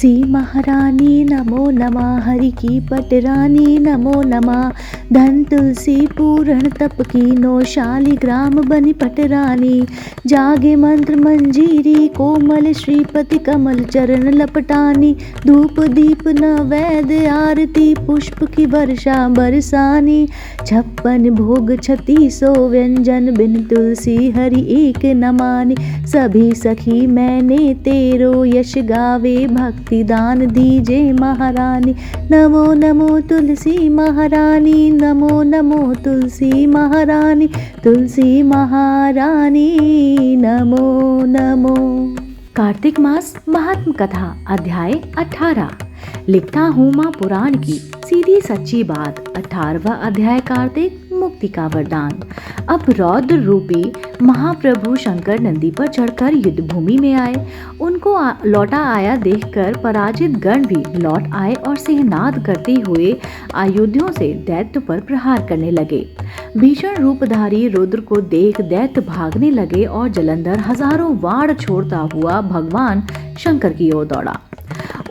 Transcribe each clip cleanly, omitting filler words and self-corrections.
तुलसी महारानी नमो नमः, हरि की पटरानी नमो नमः। धन तुलसी पूर्ण तप कीनो, शालिग्राम बनी पटरानी। जागे मंत्र मंजीरी, कोमल श्रीपति कमल चरण लपटानी। धूप दीप नैवेद्य आरती, पुष्प की वर्षा बरसानी। 56 भोग 3600 व्यंजन, बिन तुलसी हरि एक न मानी। सभी सखी मैंने तेरो, यश गावे भक्ति दान दीजे महारानी। नमो नमो तुलसी महारानी, नमो नमो तुलसी महारानी। तुलसी महारानी नमो नमो। कार्तिक मास महात्म कथा अध्याय 18। लिखता हूँ माँ पुराण की सीधी सच्ची बात। 18वां अध्याय कार्तिक मुक्ति का वरदान। अब रौद्र रूपी महाप्रभु शंकर नंदी पर चढ़कर युद्ध भूमि में आए। उनको लौटा आया देखकर पराजित गण भी लौट आए और सिंहनाद करते हुए आयुधों से दैत्य पर प्रहार करने लगे। भीषण रूपधारी रुद्र को देख दैत्य भागने लगे और जलंधर हजारों वाण छोड़ता हुआ भगवान शंकर की ओर दौड़ा।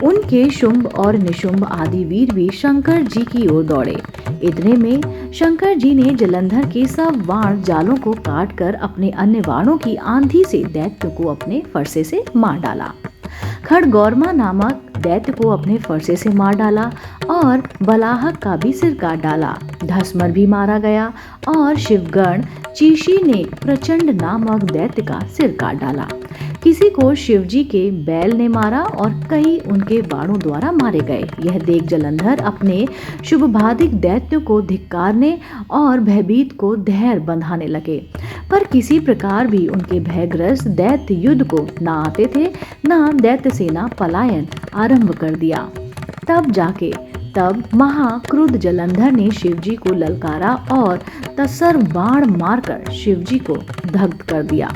उनके शुंभ और निशुंभ आदि वीर भी शंकर जी की ओर दौड़े। इतने में शंकर जी ने जलंधर के सब वाण जालों को काट कर अपने अन्य वाणों की आंधी से दैत्य को अपने फरसे से मार डाला। खड़गौरमा नामक दैत्य को अपने फरसे से मार डाला और बलाहक का भी सिर काट डाला। धस्मर भी मारा गया और शिवगण चीशी ने प्रचंड नामक दैत्य का सिर काट डाला। किसी को शिवजी के बैल ने मारा और कई उनके बाणों द्वारा मारे गए। यह देख जलंधर अपने शुभभादिक दैत्य को धिक्कारने और भयभीत को धैर्य बंधाने लगे, पर किसी प्रकार भी उनके भयग्रस्त दैत्य युद्ध को न आते थे, न दैत्य सेना पलायन आरंभ कर दिया। तब महाक्रुद्ध जलंधर ने शिवजी को ललकारा और तत्सर बाण मारकर शिवजी को दग्ध कर दिया।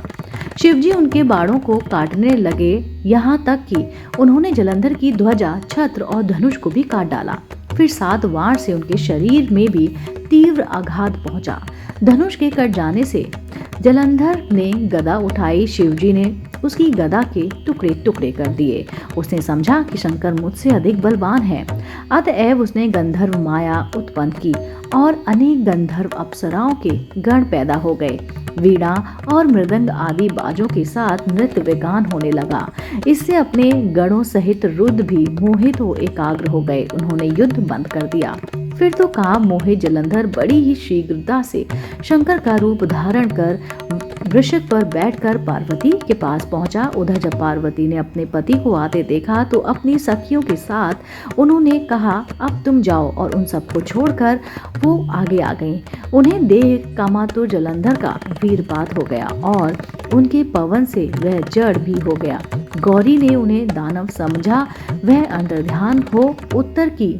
शिवजी उनके बाणों को काटने लगे, यहाँ तक कि उन्होंने जलंधर की ध्वजा, छत्र और धनुष को भी काट डाला। फिर 7 वाण से उनके शरीर में भी तीव्र आघात पहुंचा। धनुष के कट जाने से जलंधर ने गदा उठाई। शिवजी ने उसकी गदा के टुकड़े टुकड़े कर दिए। उसने समझा कि शंकर मुझसे अधिक बलवान है, अतएव उसने गंधर्व माया उत्पन्न की और अनेक गंधर्व अप्सराओं के गण पैदा हो गए। वीणा और मृदंग आदि बाजों के साथ नृत्य विगान होने लगा। इससे अपने गणों सहित रुद्र भी मोहित हो एकाग्र हो गए। उन्होंने युद्ध बंद कर दिया। फिर तो काम मोहित जलंधर बड़ी ही शीघ्रता से शंकर का रूप धारण कर वृषभ पर बैठकर पार्वती के पास पहुंचा। उधर जब पार्वती ने अपने पति को आते देखा तो अपनी सखियों के साथ उन्होंने कहा, अब तुम जाओ, और उन सबको छोड़कर वो आगे आ गईं। उन्हें देख कामातुर जलंधर का वीरपात हो गया और उनके पवन से वह जड़ भी हो गया। गौरी ने उन्हें दानव समझा। वह अंतर्ध्यान हो उत्तर की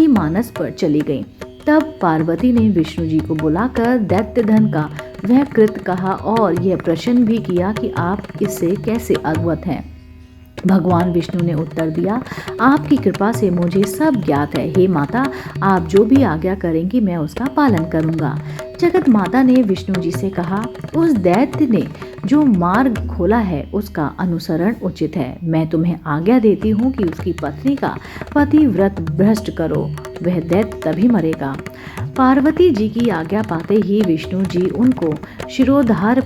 मानस पर चली गई। तब पार्वती ने विष्णु जी को बुलाकर दैत्य धन का वह कृत कहा और यह प्रश्न भी किया कि आप इससे कैसे अवगत हैं। भगवान विष्णु ने उत्तर दिया, आपकी कृपा से मुझे सब ज्ञात है। हे माता, आप जो भी आज्ञा करेंगी मैं उसका पालन करूंगा। जगत माता ने विष्णु जी से कहा, उस दैत्य ने जो मार्ग खोला है उसका अनुसरण उचित है। मैं तुम्हें आज्ञा देती हूँ कि उसकी पत्नी का पतिव्रत भ्रष्ट करो, वह दैत्य तभी मरेगा। पार्वती जी की आज्ञा पाते ही विष्णु जी उनको शिरोधार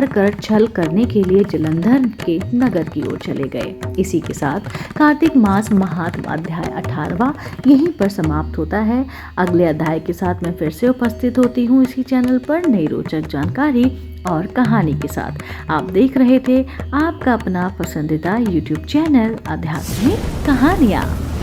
कर छल करने के लिए जलंधर के नगर की ओर चले गए। इसी के साथ कार्तिक मास महात्म अध्याय 18वां यहीं पर समाप्त होता है। अगले अध्याय के साथ मैं फिर से उपस्थित होती हूँ इसी चैनल पर नई रोचक जानकारी और कहानी के साथ। आप देख रहे थे आपका अपना पसंदीदा YouTube चैनल आध्यात्मिक कहानियाँ।